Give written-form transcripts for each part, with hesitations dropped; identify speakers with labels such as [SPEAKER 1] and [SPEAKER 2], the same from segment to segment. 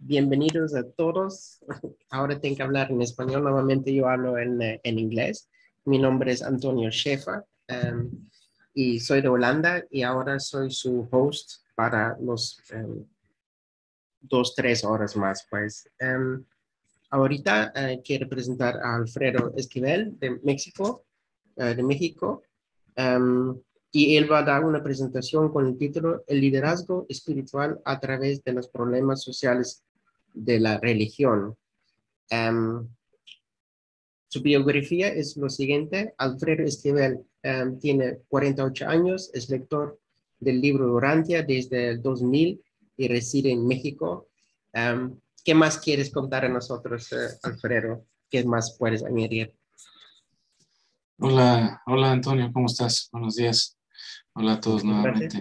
[SPEAKER 1] Bienvenidos a todos. Ahora tengo que hablar en español. Normalmente yo hablo en inglés. Mi nombre es Antonio Schäfer y soy de Holanda y ahora soy su host para los 2, 3 horas más. Ahorita quiero presentar a Alfredo Esquivel de México. Um, y él va a dar una presentación con el título El liderazgo espiritual a través de los problemas sociales de la religión. Um, Su biografía es lo siguiente. Alfredo Esquivel tiene 48 años, es lector del libro Durantia desde el 2000 y reside en México. ¿Qué más quieres contar a nosotros, Alfredo? ¿Qué más puedes añadir?
[SPEAKER 2] Hola, hola Antonio, ¿cómo estás? Buenos días. Hola a todos nuevamente.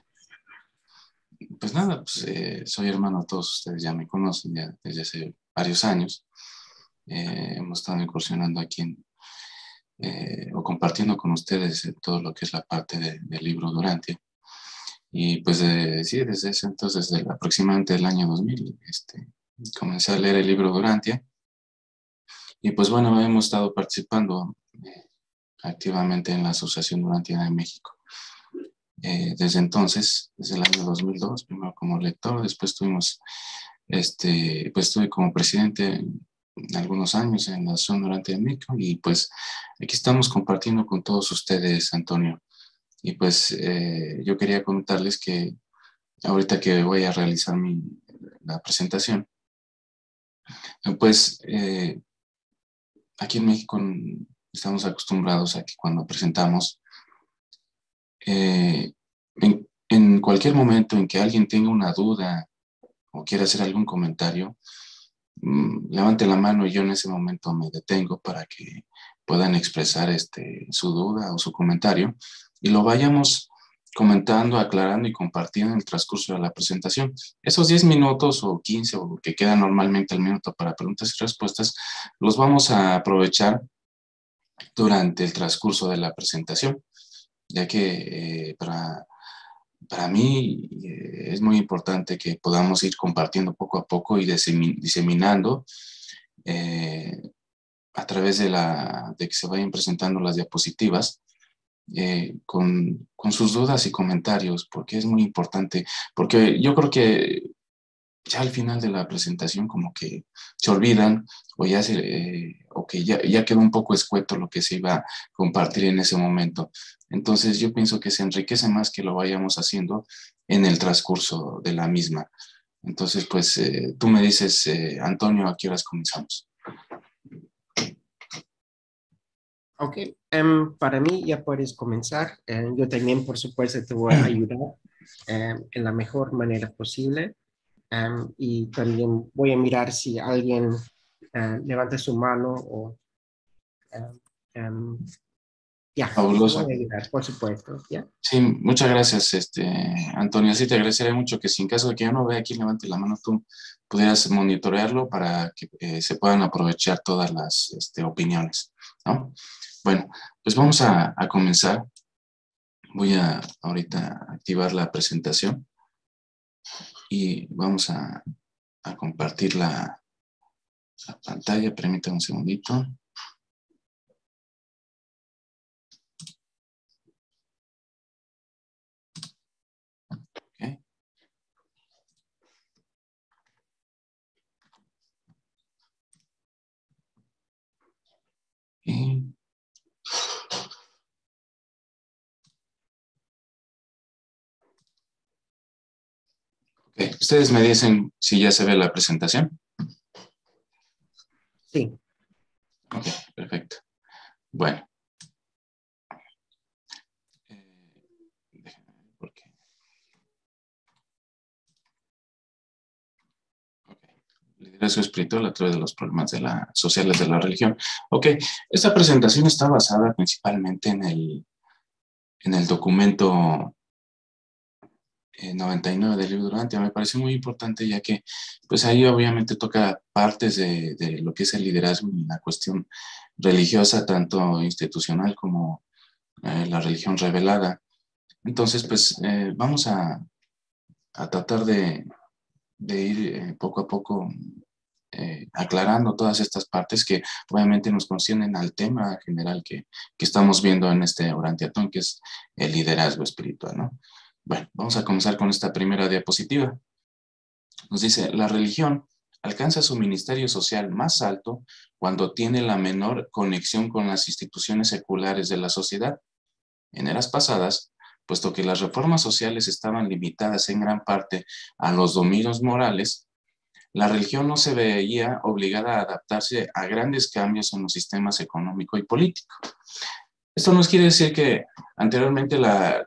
[SPEAKER 2] Pues nada, soy hermano de todos ustedes, ya me conocen ya desde hace varios años. Hemos estado incursionando aquí o compartiendo con ustedes todo lo que es la parte del libro Durantia. Y pues sí, desde ese entonces, aproximadamente el año 2000, comencé a leer el libro Durantia. Y pues bueno, hemos estado participando activamente en la Asociación Durantia de México. Desde entonces, desde el año 2002, primero como lector, después pues estuve como presidente algunos años en la Asociación Durantia de México y pues aquí estamos compartiendo con todos ustedes, Antonio. Y pues yo quería comentarles que ahorita que voy a realizar la presentación, pues aquí en México estamos acostumbrados a que cuando presentamos, en cualquier momento en que alguien tenga una duda o quiera hacer algún comentario, levante la mano y yo en ese momento me detengo para que puedan expresar su duda o su comentario y lo vayamos comentando, aclarando y compartiendo en el transcurso de la presentación. Esos 10 minutos o 15 o que queda normalmente el minuto para preguntas y respuestas, los vamos a aprovechar durante el transcurso de la presentación, ya que para mí es muy importante que podamos ir compartiendo poco a poco y diseminando eh, a través de que se vayan presentando las diapositivas con sus dudas y comentarios, porque es muy importante, porque yo creo que ya al final de la presentación como que se olvidan o que ya quedó un poco escueto lo que se iba a compartir en ese momento. Entonces yo pienso que se enriquece más que lo vayamos haciendo en el transcurso de la misma. Entonces, pues tú me dices, Antonio, ¿a qué horas comenzamos?
[SPEAKER 1] Ok, para mí ya puedes comenzar. Yo también, por supuesto, te voy a ayudar en la mejor manera posible. Y también voy a mirar si alguien levanta su mano o em, em, ya, te
[SPEAKER 2] Fabuloso.
[SPEAKER 1] voy a ayudar, por supuesto. ¿Ya?
[SPEAKER 2] Sí, muchas gracias, Antonio. Sí, te agradecería mucho que si en caso de que yo no vea aquí levante la mano, tú pudieras monitorearlo para que se puedan aprovechar todas las opiniones, ¿no? Bueno, pues vamos a comenzar. Voy a ahorita activar la presentación y vamos a compartir la pantalla. Permítame un segundito. Okay. Y okay. Ustedes me dicen si ya se ve la presentación.
[SPEAKER 1] Sí.
[SPEAKER 2] Ok, perfecto. Bueno. Déjenme ver por qué. Okay. Liderazgo espiritual a través de los problemas sociales de la religión. Ok, esta presentación está basada principalmente en el documento 99 del libro Durantia. Me parece muy importante ya que pues ahí obviamente toca partes de lo que es el liderazgo y la cuestión religiosa, tanto institucional como la religión revelada. Entonces, pues vamos a tratar de ir poco a poco aclarando todas estas partes que obviamente nos conciernen al tema general que estamos viendo en este Orantiatón, que es el liderazgo espiritual, ¿no? Bueno, vamos a comenzar con esta primera diapositiva. Nos dice, la religión alcanza su ministerio social más alto cuando tiene la menor conexión con las instituciones seculares de la sociedad. En eras pasadas, puesto que las reformas sociales estaban limitadas en gran parte a los dominios morales, la religión no se veía obligada a adaptarse a grandes cambios en los sistemas económico y político. Esto nos quiere decir que anteriormente,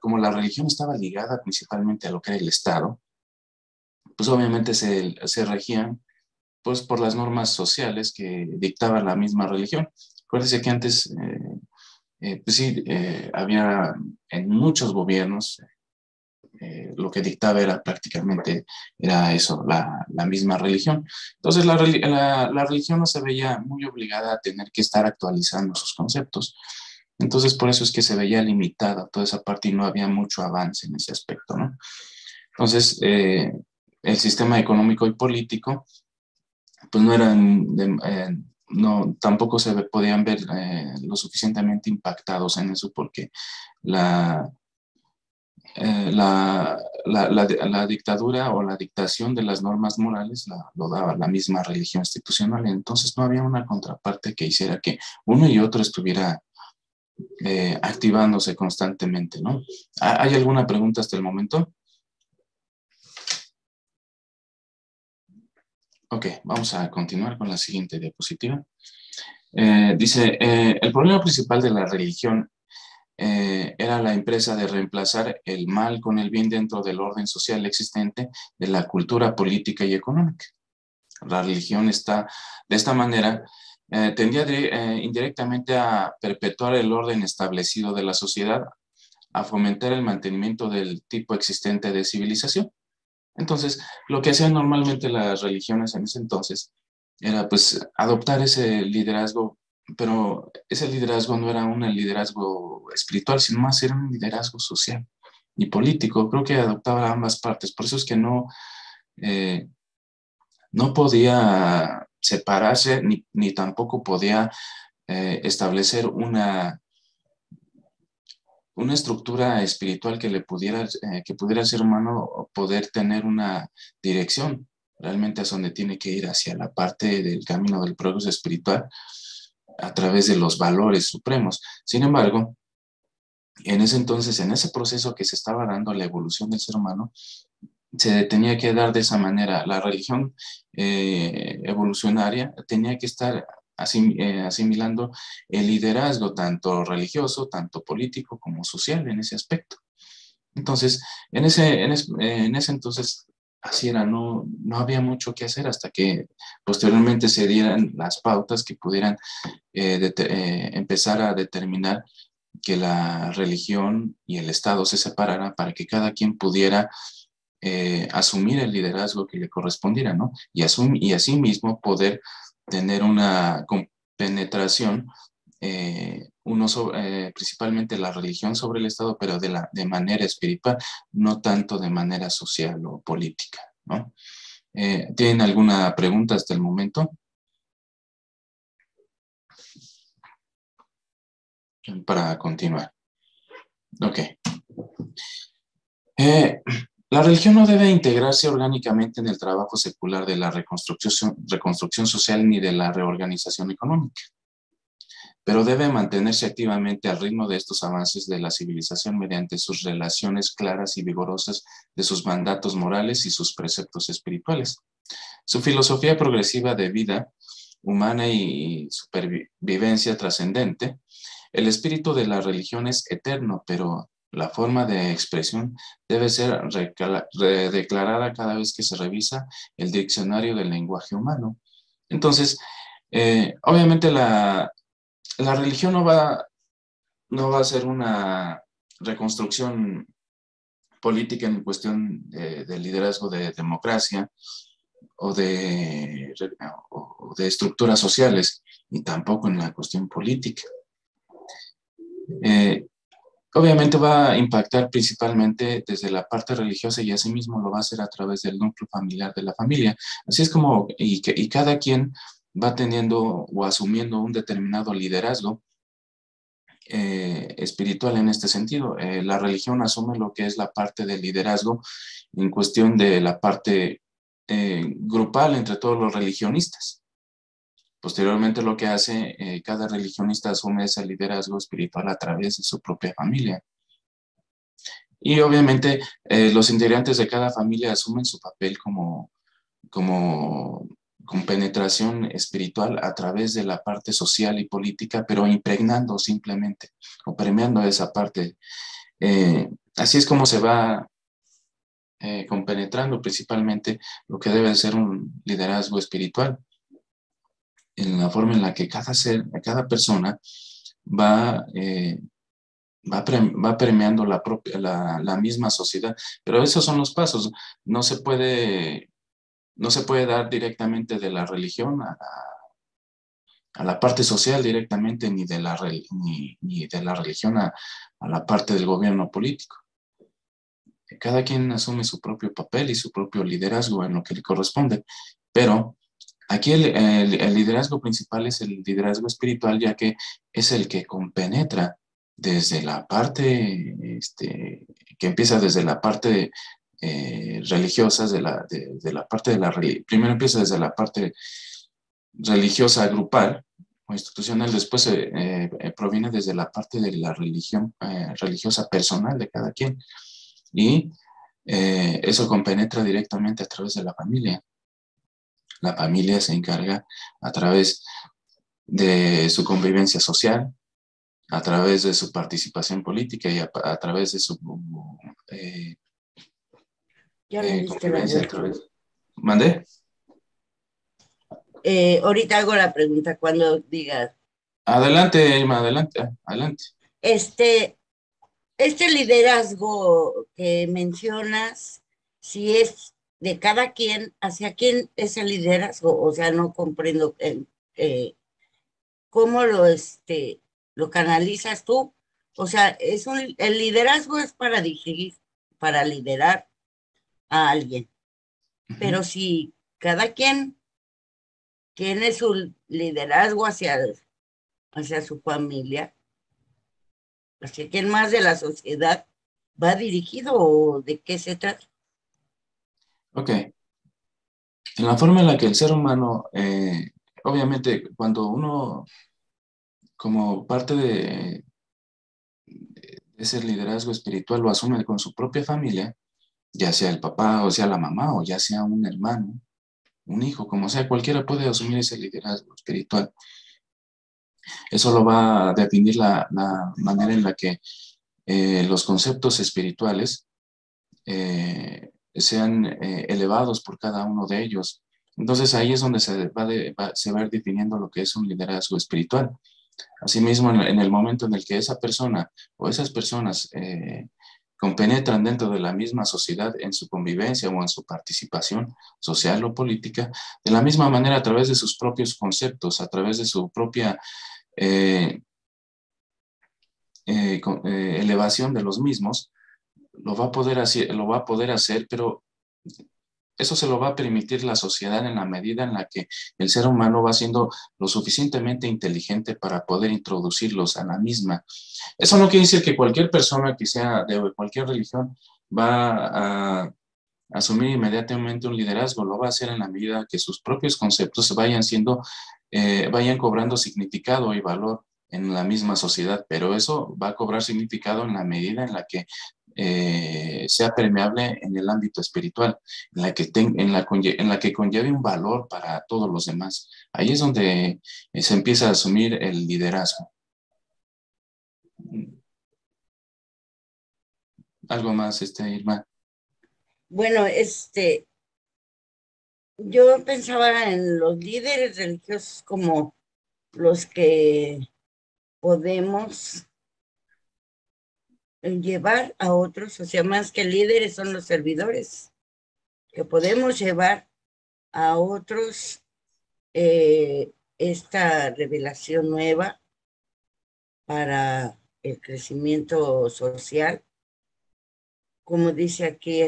[SPEAKER 2] como la religión estaba ligada principalmente a lo que era el Estado, pues obviamente se regían pues, por las normas sociales que dictaba la misma religión. Acuérdense que antes, pues sí, había en muchos gobiernos, lo que dictaba era prácticamente, era eso, la misma religión. Entonces la religión no se veía muy obligada a tener que estar actualizando sus conceptos. Entonces por eso es que se veía limitada toda esa parte y no había mucho avance en ese aspecto, ¿no? Entonces, el sistema económico y político, pues no eran, no, tampoco se podían ver lo suficientemente impactados en eso porque la, la dictadura o la dictación de las normas morales lo daba la misma religión institucional. Entonces no había una contraparte que hiciera que uno y otro estuviera activándose constantemente, ¿no? ¿Hay alguna pregunta hasta el momento? Ok, vamos a continuar con la siguiente diapositiva. Dice, el problema principal de la religión era la empresa de reemplazar el mal con el bien dentro del orden social existente de la cultura política y económica. La religión está, de esta manera, tendía indirectamente a perpetuar el orden establecido de la sociedad, a fomentar el mantenimiento del tipo existente de civilización. Entonces, lo que hacían normalmente las religiones en ese entonces era pues adoptar ese liderazgo, pero ese liderazgo no era un liderazgo espiritual, sino más era un liderazgo social y político. Creo que adoptaba ambas partes. Por eso es que eh, no podía separarse ni tampoco podía establecer una estructura espiritual que que pudiera al ser humano poder tener una dirección realmente es donde tiene que ir hacia la parte del camino del progreso espiritual a través de los valores supremos. Sin embargo, en ese entonces, en ese proceso que se estaba dando la evolución del ser humano, se tenía que dar de esa manera. La religión evolucionaria tenía que estar asimilando el liderazgo tanto religioso, tanto político como social en ese aspecto. Entonces, en ese entonces, así era, no había mucho que hacer hasta que posteriormente se dieran las pautas que pudieran empezar a determinar que la religión y el Estado se separaran para que cada quien pudiera asumir el liderazgo que le correspondiera, ¿no? Y asimismo poder tener una compenetración, principalmente la religión sobre el Estado, pero de manera espiritual, no tanto de manera social o política, ¿no? ¿Tienen alguna pregunta hasta el momento? Para continuar. Ok. La religión no debe integrarse orgánicamente en el trabajo secular de la reconstrucción social ni de la reorganización económica, pero debe mantenerse activamente al ritmo de estos avances de la civilización mediante sus relaciones claras y vigorosas de sus mandatos morales y sus preceptos espirituales. Su filosofía progresiva de vida humana y supervivencia trascendente, el espíritu de la religión es eterno, pero la forma de expresión debe ser declarada cada vez que se revisa el diccionario del lenguaje humano. Entonces, obviamente la religión no va a ser una reconstrucción política en cuestión de liderazgo de democracia o de estructuras sociales, ni tampoco en la cuestión política. obviamente va a impactar principalmente desde la parte religiosa y asimismo lo va a hacer a través del núcleo familiar de la familia. Así es como, y cada quien va teniendo o asumiendo un determinado liderazgo espiritual en este sentido. La religión asume lo que es la parte del liderazgo en cuestión de la parte grupal entre todos los religionistas. Posteriormente lo que hace, cada religionista asume ese liderazgo espiritual a través de su propia familia. Y obviamente los integrantes de cada familia asumen su papel como con penetración espiritual a través de la parte social y política, pero impregnando simplemente o permeando esa parte. Así es como se va compenetrando principalmente lo que debe ser un liderazgo espiritual, en la forma en la que cada ser, cada persona va, va permeando la misma sociedad. Pero esos son los pasos. No se puede, no se puede dar directamente de la religión a la parte social directamente, ni de la religión a la parte del gobierno político. Cada quien asume su propio papel y su propio liderazgo en lo que le corresponde, pero aquí el liderazgo principal es el liderazgo espiritual, ya que es el que compenetra desde la parte, que empieza desde la parte religiosa, de la parte de la religión. Primero empieza desde la parte religiosa grupal o institucional, después proviene desde la parte de la religión religiosa personal de cada quien. Y eso compenetra directamente a través de la familia. La familia se encarga a través de su convivencia social, a través de su participación política y a través de su
[SPEAKER 3] Ya le diste la
[SPEAKER 2] convivencia.
[SPEAKER 3] vuelta.
[SPEAKER 2] ¿Mandé?
[SPEAKER 3] Ahorita hago la pregunta cuando digas.
[SPEAKER 2] Adelante, Irma, adelante, adelante.
[SPEAKER 3] Este liderazgo que mencionas, si es de cada quien, ¿hacia quién es el liderazgo? O sea, no comprendo cómo lo canalizas tú. O sea, el liderazgo es para dirigir, para liderar a alguien. Pero si cada quien tiene su liderazgo hacia su familia, hacia quién más de la sociedad va dirigido o de qué se trata.
[SPEAKER 2] Ok. En la forma en la que el ser humano, obviamente, cuando uno, como parte de ese liderazgo espiritual, lo asume con su propia familia, ya sea el papá o sea la mamá o ya sea un hermano, un hijo, como sea, cualquiera puede asumir ese liderazgo espiritual. Eso lo va a definir la manera en la que los conceptos espirituales sean elevados por cada uno de ellos. Entonces ahí es donde se va a ir definiendo lo que es un liderazgo espiritual. Asimismo, en el momento en el que esa persona o esas personas compenetran dentro de la misma sociedad en su convivencia o en su participación social o política, de la misma manera a través de sus propios conceptos, a través de su propia eh, elevación de los mismos, lo va a poder hacer, pero eso se lo va a permitir la sociedad en la medida en la que el ser humano va siendo lo suficientemente inteligente para poder introducirlos a la misma. Eso no quiere decir que cualquier persona que sea de cualquier religión va a asumir inmediatamente un liderazgo, lo va a hacer en la medida que sus propios conceptos vayan cobrando significado y valor en la misma sociedad, pero eso va a cobrar significado en la medida en la que sea permeable en el ámbito espiritual, en la que conlleve un valor para todos los demás. Ahí es donde se empieza a asumir el liderazgo. ¿Algo más, Irma?
[SPEAKER 3] Bueno, yo pensaba en los líderes religiosos como los que podemos llevar a otros, o sea, más que líderes son los servidores, que podemos llevar a otros esta revelación nueva para el crecimiento social, como dice aquí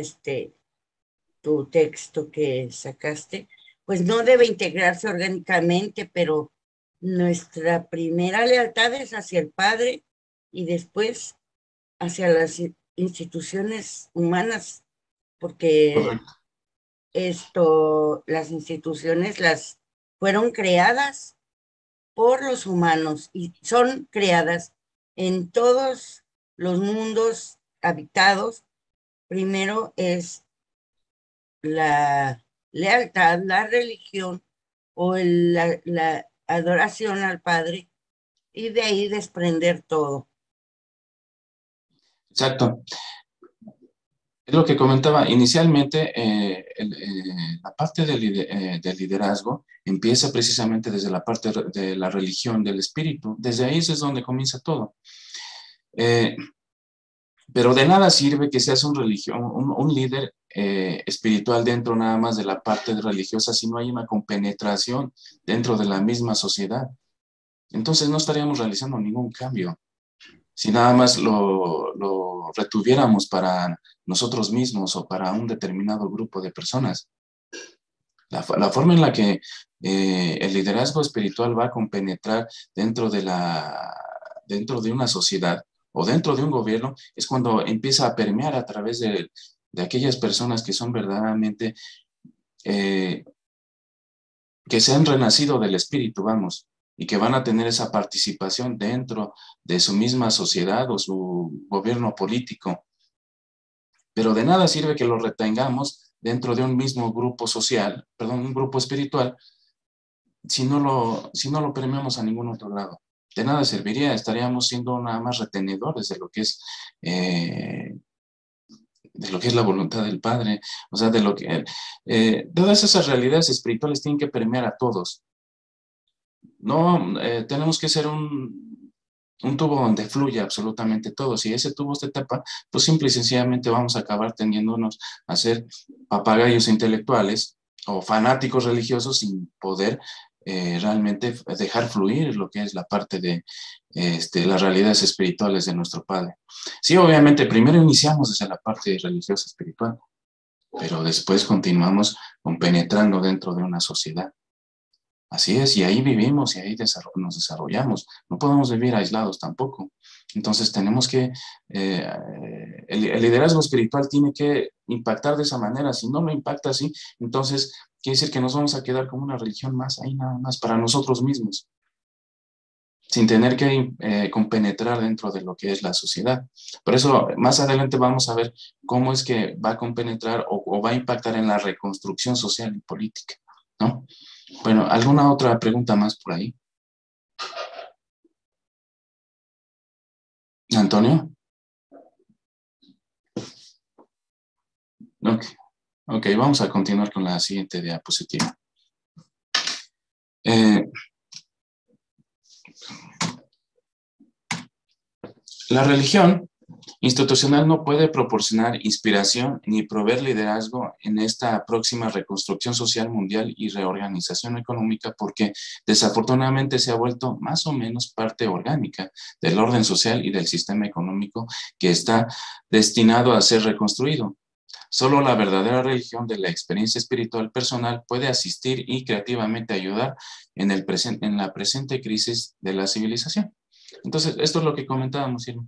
[SPEAKER 3] tu texto que sacaste, pues no debe integrarse orgánicamente, pero nuestra primera lealtad es hacia el Padre y después hacia las instituciones humanas, porque
[SPEAKER 2] Correcto.
[SPEAKER 3] las instituciones las fueron creadas por los humanos y son creadas en todos los mundos habitados. Primero es la lealtad, la religión o la adoración al Padre y de ahí desprender todo.
[SPEAKER 2] Exacto. Es lo que comentaba inicialmente, la parte del liderazgo empieza precisamente desde la parte de la religión, del espíritu. Desde ahí es donde comienza todo. Eh, pero de nada sirve que seas un líder espiritual dentro nada más de la parte religiosa si no hay una compenetración dentro de la misma sociedad. Entonces no estaríamos realizando ningún cambio. Si nada más lo retuviéramos para nosotros mismos o para un determinado grupo de personas. La forma en la que el liderazgo espiritual va a compenetrar dentro de una sociedad o dentro de un gobierno es cuando empieza a permear a través de aquellas personas que son verdaderamente, eh, que se han renacido del espíritu, vamos, y que van a tener esa participación dentro de su misma sociedad o su gobierno político. Pero de nada sirve que lo retengamos dentro de un mismo grupo social, perdón, un grupo espiritual, si no lo premiamos a ningún otro lado. De nada serviría, estaríamos siendo nada más retenedores eh, de lo que es la voluntad del Padre, o sea, todas esas realidades espirituales tienen que permear a todos. No, tenemos que ser un tubo donde fluya absolutamente todo. Si ese tubo se tapa, pues simple y sencillamente vamos a acabar tendiéndonos a ser papagayos intelectuales o fanáticos religiosos sin poder realmente dejar fluir lo que es la parte de las realidades espirituales de nuestro Padre. Sí, obviamente, primero iniciamos desde la parte religiosa espiritual, pero después continuamos compenetrando dentro de una sociedad. Así es, y ahí vivimos y ahí nos desarrollamos. No podemos vivir aislados tampoco. Entonces tenemos que, el liderazgo espiritual tiene que impactar de esa manera. Si no lo impacta así, entonces quiere decir que nos vamos a quedar como una religión más ahí nada más para nosotros mismos, sin tener que compenetrar dentro de lo que es la sociedad. Por eso más adelante vamos a ver cómo es que va a compenetrar o va a impactar en la reconstrucción social y política, ¿no? Bueno, ¿alguna otra pregunta más por ahí? ¿Antonio? Ok, ok, vamos a continuar con la siguiente diapositiva. La religión institucional no puede proporcionar inspiración ni proveer liderazgo en esta próxima reconstrucción social mundial y reorganización económica porque desafortunadamente se ha vuelto más o menos parte orgánica del orden social y del sistema económico que está destinado a ser reconstruido. Solo la verdadera religión de la experiencia espiritual personal puede asistir y creativamente ayudar en la presente crisis de la civilización. Entonces, esto es lo que comentábamos, Irma.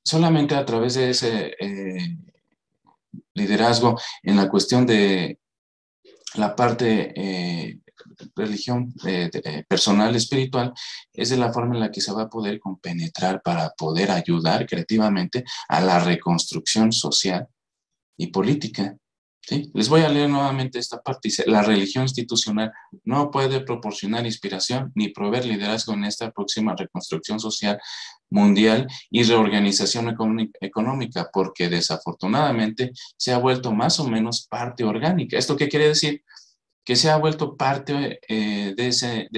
[SPEAKER 2] Solamente a través de ese liderazgo en la cuestión de la parte religión personal, espiritual, es de la forma en la que se va a poder compenetrar para poder ayudar creativamente a la reconstrucción social y política. ¿Sí? Les voy a leer nuevamente esta parte. Dice, la religión institucional no puede proporcionar inspiración ni proveer liderazgo en esta próxima reconstrucción social mundial y reorganización económica, porque desafortunadamente se ha vuelto más o menos parte orgánica. ¿Esto qué quiere decir? Que se ha vuelto parte de ese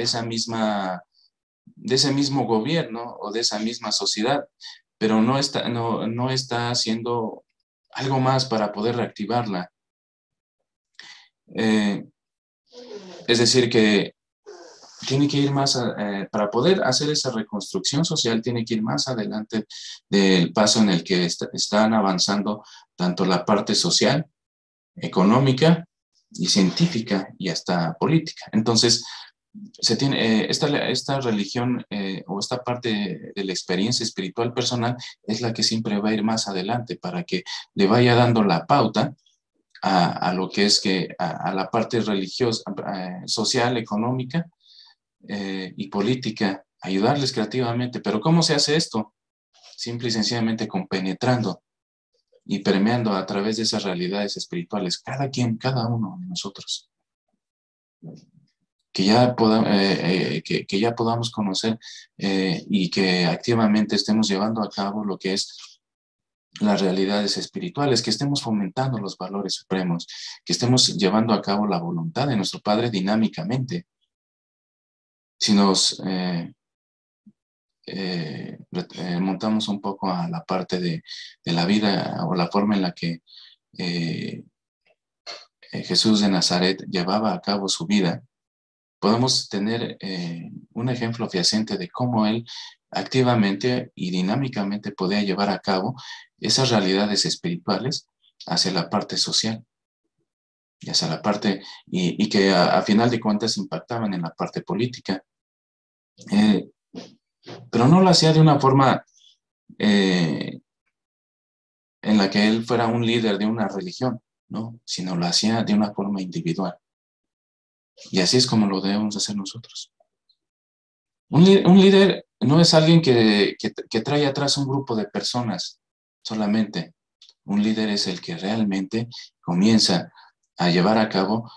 [SPEAKER 2] mismo gobierno o de esa misma sociedad, pero no está haciendo algo más para poder reactivarla. Es decir, que tiene que ir más, para poder hacer esa reconstrucción social, tiene que ir más adelante del paso en el que están avanzando tanto la parte social, económica y científica y hasta política. Entonces, se tiene, esta religión o esta parte de la experiencia espiritual personal es la que siempre va a ir más adelante para que le vaya dando la pauta a lo que es a la parte religiosa, social, económica y política, ayudarles creativamente. Pero ¿cómo se hace esto? Simple y sencillamente compenetrando y permeando a través de esas realidades espirituales, cada uno de nosotros. Que ya podamos conocer y que activamente estemos llevando a cabo lo que es las realidades espirituales, que estemos fomentando los valores supremos, que estemos llevando a cabo la voluntad de nuestro Padre dinámicamente. Si nos montamos un poco a la parte de la vida o la forma en la que Jesús de Nazaret llevaba a cabo su vida, podemos tener un ejemplo fehaciente de cómo él activamente y dinámicamente podía llevar a cabo esas realidades espirituales hacia la parte social y hacia la parte, y que a final de cuentas impactaban en la parte política. Pero no lo hacía de una forma en la que él fuera un líder de una religión, ¿no? Sino lo hacía de una forma individual. Y así es como lo debemos hacer nosotros. Un líder no es alguien que trae atrás un grupo de personas solamente. Un líder es el que realmente comienza a llevar a cabo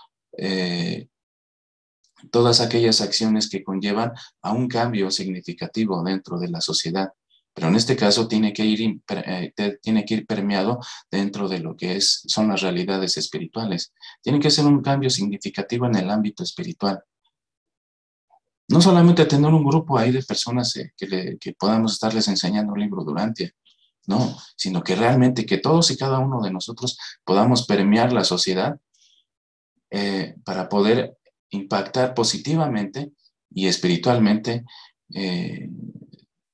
[SPEAKER 2] todas aquellas acciones que conllevan a un cambio significativo dentro de la sociedad. Pero en este caso tiene que ir permeado dentro de lo que son las realidades espirituales. Tiene que ser un cambio significativo en el ámbito espiritual. No solamente tener un grupo ahí de personas que podamos estarles enseñando un libro durante, no, sino que realmente que todos y cada uno de nosotros podamos permear la sociedad para poder impactar positivamente y espiritualmente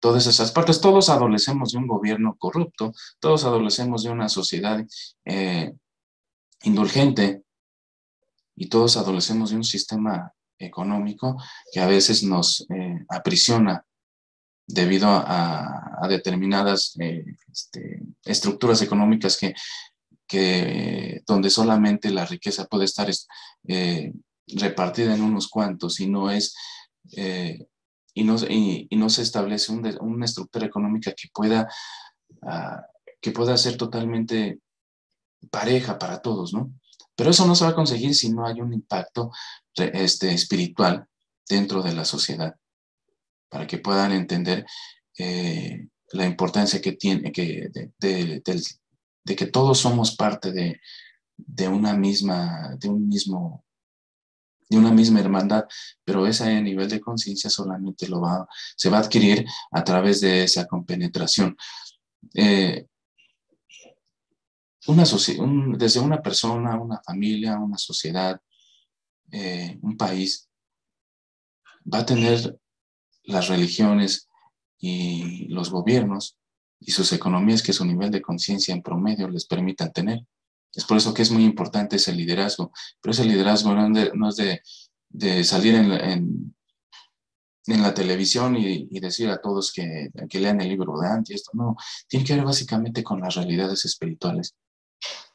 [SPEAKER 2] todas esas partes. Todos adolecemos de un gobierno corrupto, todos adolecemos de una sociedad indulgente y todos adolecemos de un sistema económico que a veces nos aprisiona debido a determinadas estructuras económicas donde solamente la riqueza puede estar repartida en unos cuantos y no se establece una estructura económica que pueda ser totalmente pareja para todos, ¿no? Pero eso no se va a conseguir si no hay un impacto espiritual dentro de la sociedad, para que puedan entender la importancia que tiene de que todos somos parte de una misma hermandad, pero ese nivel de conciencia solamente se va a adquirir a través de esa compenetración. Desde una persona, una familia, una sociedad, un país, va a tener las religiones y los gobiernos y sus economías que su nivel de conciencia en promedio les permitan tener. Es por eso que es muy importante ese liderazgo, pero ese liderazgo no es de salir en la televisión y decir a todos que lean el libro de Dante, esto no, tiene que ver básicamente con las realidades espirituales,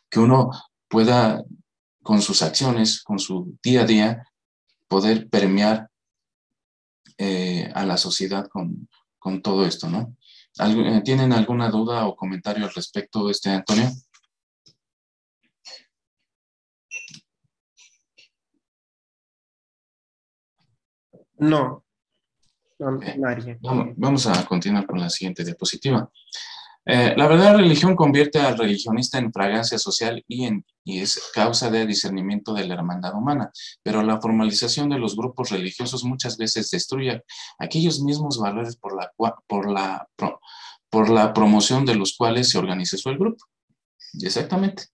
[SPEAKER 2] que uno pueda con sus acciones, con su día a día, poder permear a la sociedad con todo esto, ¿no? ¿Tienen alguna duda o comentario al respecto, Antonio?
[SPEAKER 1] No, nadie.
[SPEAKER 2] Vamos a continuar con la siguiente diapositiva. La verdadera religión convierte al religionista en fragancia social y es causa de discernimiento de la hermandad humana, pero la formalización de los grupos religiosos muchas veces destruye aquellos mismos valores por la promoción de los cuales se organizó el grupo. Exactamente.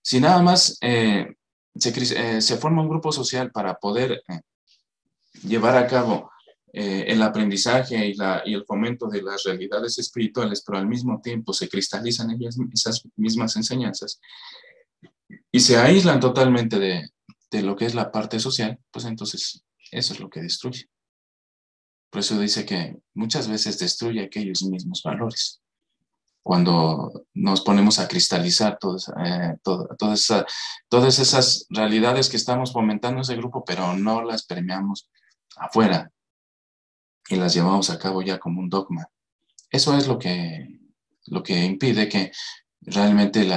[SPEAKER 2] Si nada más se forma un grupo social para poder llevar a cabo el aprendizaje y el fomento de las realidades espirituales, pero al mismo tiempo se cristalizan ellas, esas mismas enseñanzas y se aíslan totalmente de lo que es la parte social, pues entonces eso es lo que destruye. Por eso dice que muchas veces destruye aquellos mismos valores. Cuando nos ponemos a cristalizar todas esas realidades que estamos fomentando en ese grupo, pero no las permeamos afuera y las llevamos a cabo ya como un dogma. Eso es lo que impide que realmente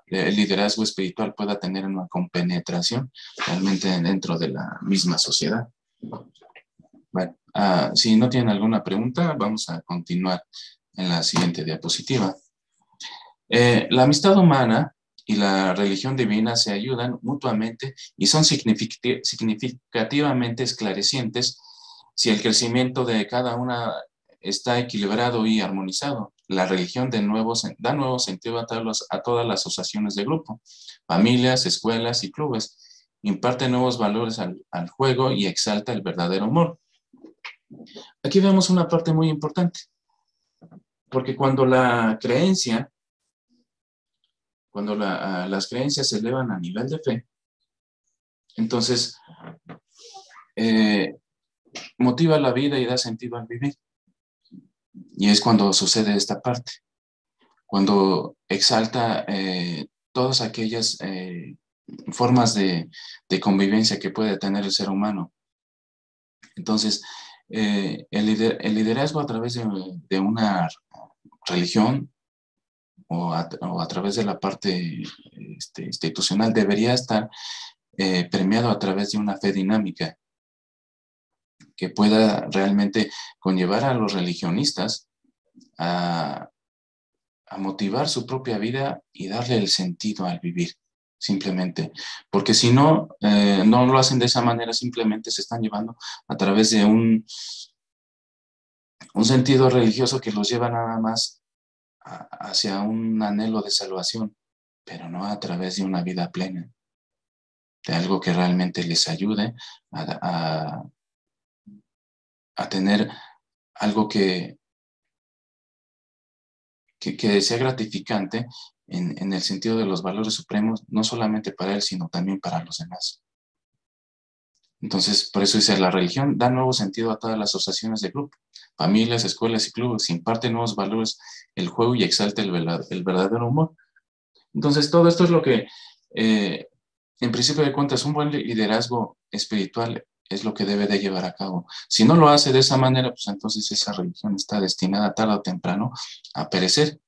[SPEAKER 2] el liderazgo espiritual pueda tener una compenetración realmente dentro de la misma sociedad. Bueno, si no tienen alguna pregunta, vamos a continuar en la siguiente diapositiva. La amistad humana y la religión divina se ayudan mutuamente y son significativamente esclarecientes si el crecimiento de cada una está equilibrado y armonizado. La religión da nuevo sentido a todas las asociaciones de grupo, familias, escuelas y clubes. Imparte nuevos valores al juego y exalta el verdadero amor. Aquí vemos una parte muy importante, porque cuando las creencias se elevan a nivel de fe, entonces motiva la vida y da sentido al vivir. Y es cuando sucede esta parte, cuando exalta todas aquellas formas de convivencia que puede tener el ser humano. Entonces, el liderazgo a través de una religión o a través de la parte institucional debería estar permeado a través de una fe dinámica que pueda realmente conllevar a los religionistas a motivar su propia vida y darle el sentido al vivir, simplemente. Porque si no, no lo hacen de esa manera, simplemente se están llevando a través de un sentido religioso que los lleva nada más hacia un anhelo de salvación, pero no a través de una vida plena, de algo que realmente les ayude a tener algo que sea gratificante en el sentido de los valores supremos, no solamente para él, sino también para los demás. Entonces, por eso dice, la religión da nuevo sentido a todas las asociaciones de grupo, familias, escuelas y clubes, imparte nuevos valores, el juego y exalta el verdadero humor. Entonces, todo esto es lo que, en principio de cuentas, un buen liderazgo espiritual es lo que debe de llevar a cabo. Si no lo hace de esa manera, pues entonces esa religión está destinada tarde o temprano a perecer.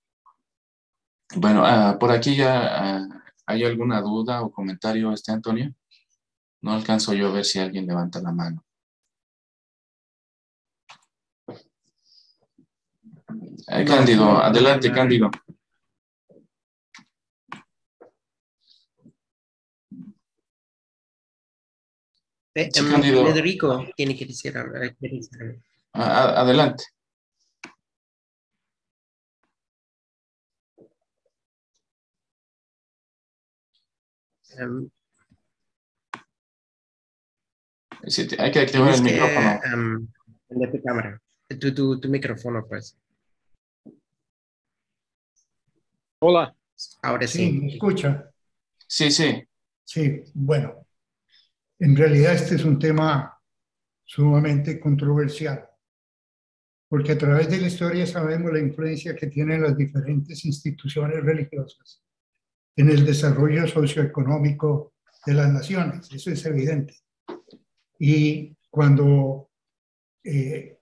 [SPEAKER 2] Bueno, por aquí ya hay alguna duda o comentario, Antonio. No alcanzo yo a ver si alguien levanta la mano. Cándido, adelante, Cándido.
[SPEAKER 1] Sí, Cándido. Federico tiene que decir algo.
[SPEAKER 2] Adelante. Sí, hay que activar el micrófono.
[SPEAKER 1] De tu cámara. Tu micrófono, pues.
[SPEAKER 4] Hola.
[SPEAKER 1] Ahora sí.
[SPEAKER 5] ¿Me escucha?
[SPEAKER 2] Sí, sí.
[SPEAKER 5] Sí, bueno. En realidad este es un tema sumamente controversial, porque a través de la historia sabemos la influencia que tienen las diferentes instituciones religiosas en el desarrollo socioeconómico de las naciones. Eso es evidente. Y cuando se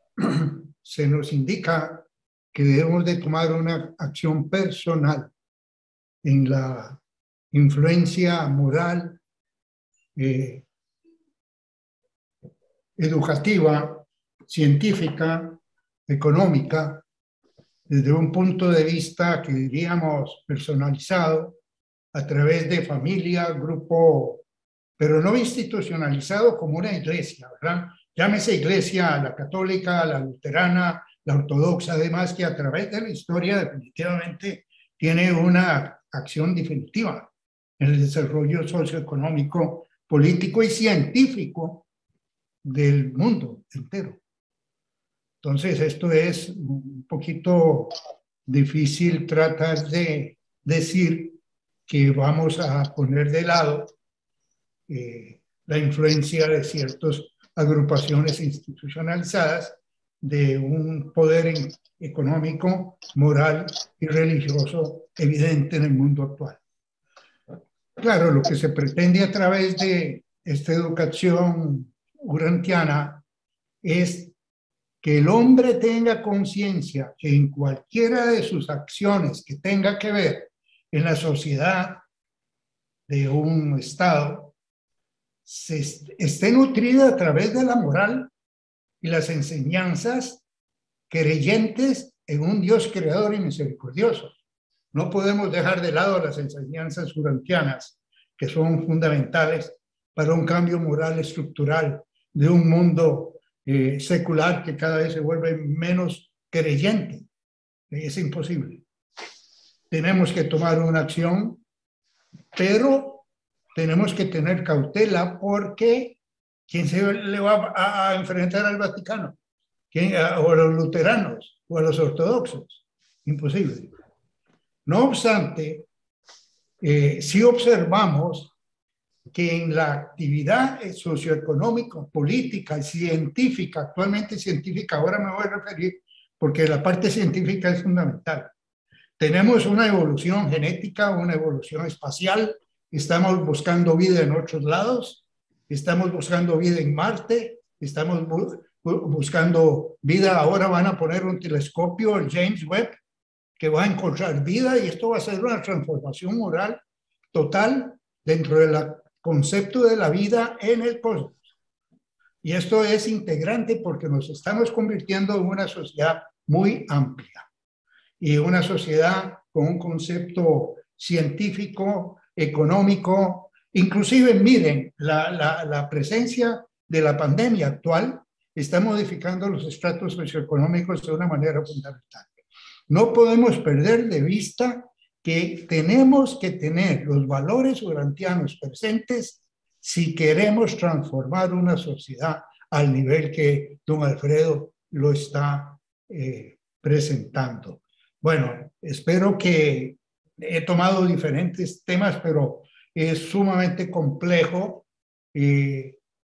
[SPEAKER 5] nos indica que debemos de tomar una acción personal en la influencia moral, educativa, científica, económica, desde un punto de vista que diríamos personalizado, a través de familia, grupo, pero no institucionalizado como una iglesia, ¿verdad? Llámese iglesia, la católica, la luterana, la ortodoxa, además que a través de la historia definitivamente tiene una acción definitiva en el desarrollo socioeconómico, político y científico del mundo entero. Entonces, esto es un poquito difícil tratar de decir que vamos a poner de lado la influencia de ciertas agrupaciones institucionalizadas de un poder económico, moral y religioso evidente en el mundo actual. Claro, lo que se pretende a través de esta educación urantiana es que el hombre tenga conciencia que en cualquiera de sus acciones que tenga que ver en la sociedad de un Estado, esté nutrida a través de la moral y las enseñanzas creyentes en un Dios creador y misericordioso. No podemos dejar de lado las enseñanzas urantianas, que son fundamentales para un cambio moral estructural de un mundo secular que cada vez se vuelve menos creyente. Es imposible. Tenemos que tomar una acción, pero tenemos que tener cautela porque ¿quién se le va a enfrentar al Vaticano? ¿Quién? ¿O a los luteranos? ¿O a los ortodoxos? Imposible. No obstante, sí observamos que en la actividad socioeconómica, política y científica, actualmente científica, ahora me voy a referir porque la parte científica es fundamental. Tenemos una evolución genética, una evolución espacial, estamos buscando vida en otros lados, estamos buscando vida en Marte, estamos buscando vida, ahora van a poner un telescopio, el James Webb, que va a encontrar vida y esto va a ser una transformación moral total dentro del concepto de la vida en el cosmos. Y esto es integrante porque nos estamos convirtiendo en una sociedad muy amplia y una sociedad con un concepto científico, económico, inclusive miren, la presencia de la pandemia actual está modificando los estratos socioeconómicos de una manera fundamental. No podemos perder de vista que tenemos que tener los valores urantianos presentes si queremos transformar una sociedad al nivel que don Alfredo lo está presentando. Bueno, espero que he tomado diferentes temas, pero es sumamente complejo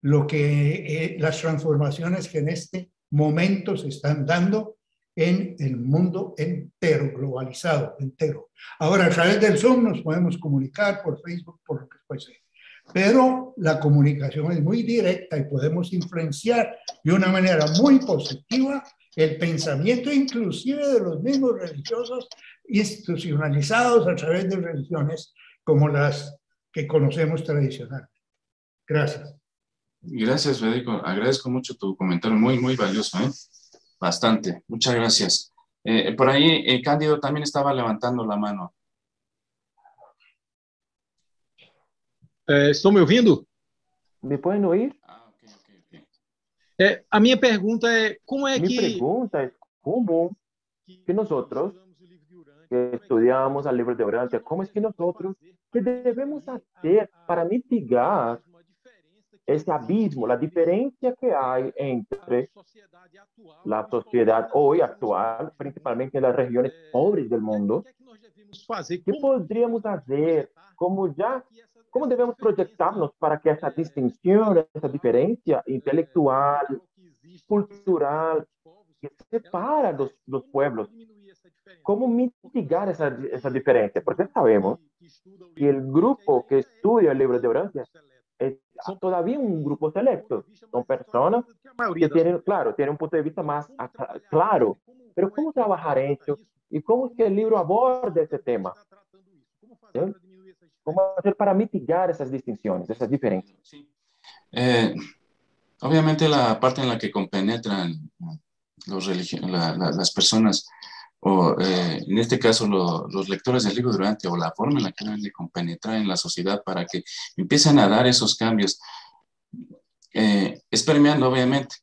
[SPEAKER 5] las transformaciones que en este momento se están dando en el mundo entero, globalizado, entero. Ahora, a través del Zoom nos podemos comunicar por Facebook, por lo que fuese. Pero la comunicación es muy directa y podemos influenciar de una manera muy positiva el pensamiento inclusive de los mismos religiosos institucionalizados a través de religiones como las que conocemos tradicionalmente. Gracias.
[SPEAKER 2] Gracias, Federico. Agradezco mucho tu comentario, muy, muy valioso, ¿eh? Bastante. Muchas gracias. Por ahí, Cándido también estaba levantando la mano.
[SPEAKER 4] Estão me ouvindo?
[SPEAKER 6] ¿Me pueden oír?
[SPEAKER 4] Ok. A minha pergunta é como é
[SPEAKER 6] Mi
[SPEAKER 4] que
[SPEAKER 6] pregunta es cómo que nosotros que estudiamos el libro de Urantia, ¿cómo es que nosotros qué debemos hacer para mitigar ese abismo, la diferencia que hay entre la sociedad hoy actual, principalmente en las regiones pobres del mundo? ¿Qué podríamos hacer? ¿Cómo debemos proyectarnos para que esa distinción, esa diferencia intelectual, cultural, que separa los pueblos, cómo mitigar esa diferencia? Porque sabemos que el grupo que estudia el libro de Urantia es todavía un grupo selecto. Son personas que tienen, claro, tienen un punto de vista más claro. Pero ¿cómo trabajar esto? ¿Y cómo es que el libro aborda ese tema? ¿Sí? ¿Cómo hacer para mitigar esas distinciones, esas diferencias?
[SPEAKER 2] Sí. Obviamente la parte en la que compenetran las personas, o en este caso los lectores del libro de Urantia, o la forma en la que deben de compenetrar en la sociedad para que empiecen a dar esos cambios, es permeando, obviamente,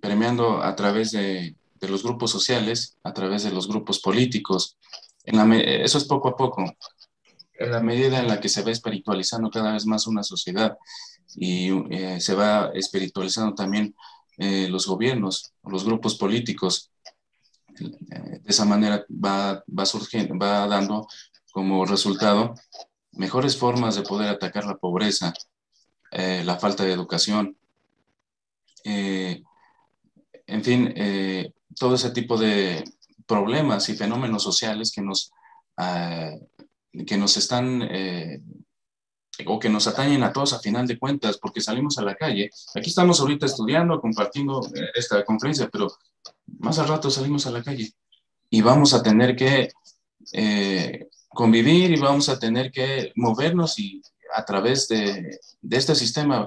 [SPEAKER 2] permeando a través de los grupos sociales, a través de los grupos políticos. Eso es poco a poco. en la medida en la que se va espiritualizando cada vez más una sociedad y se va espiritualizando también los gobiernos, los grupos políticos, de esa manera va surgiendo, va dando como resultado mejores formas de poder atacar la pobreza, la falta de educación, en fin, todo ese tipo de problemas y fenómenos sociales que nos están o que nos atañen a todos a final de cuentas, porque salimos a la calle. Aquí estamos ahorita estudiando, compartiendo esta conferencia, pero más al rato salimos a la calle y vamos a tener que convivir y vamos a tener que movernos y a través de este sistema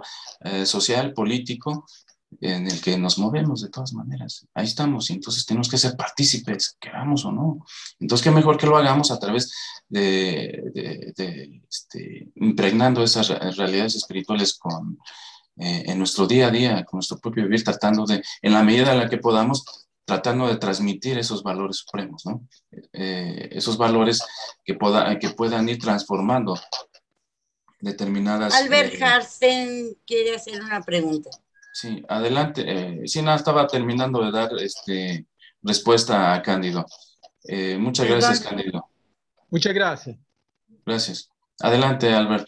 [SPEAKER 2] social, político, en el que nos movemos de todas maneras. Ahí estamos, y entonces tenemos que ser partícipes, queramos o no. Entonces, qué mejor que lo hagamos a través impregnando esas realidades espirituales en nuestro día a día, con nuestro propio vivir, tratando de, en la medida en la que podamos, tratando de transmitir esos valores supremos, ¿no? Esos valores que puedan ir transformando determinadas...
[SPEAKER 3] Albert Harsen quiere hacer una pregunta.
[SPEAKER 2] Sí, adelante. Sí, nada, estaba terminando de dar respuesta a Cándido. Muchas gracias, Cándido.
[SPEAKER 4] Muchas gracias.
[SPEAKER 2] Gracias. Adelante, Albert.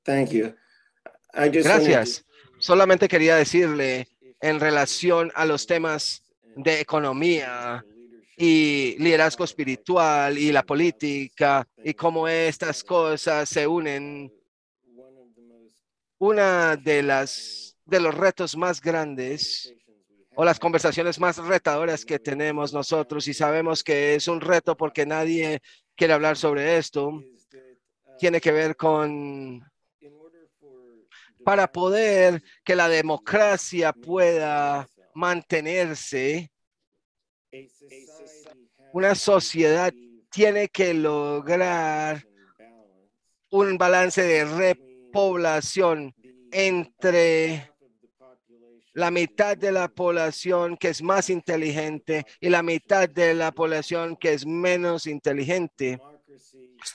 [SPEAKER 1] Thank you.
[SPEAKER 7] Gracias. Solamente quería decirle en relación a los temas de economía y liderazgo espiritual y la política y cómo estas cosas se unen. Una de los retos más grandes o las conversaciones más retadoras que tenemos nosotros, y sabemos que es un reto porque nadie quiere hablar sobre esto, tiene que ver con, para poder que la democracia pueda mantenerse, una sociedad tiene que lograr un balance de repoblación entre la mitad de la población que es más inteligente y la mitad de la población que es menos inteligente.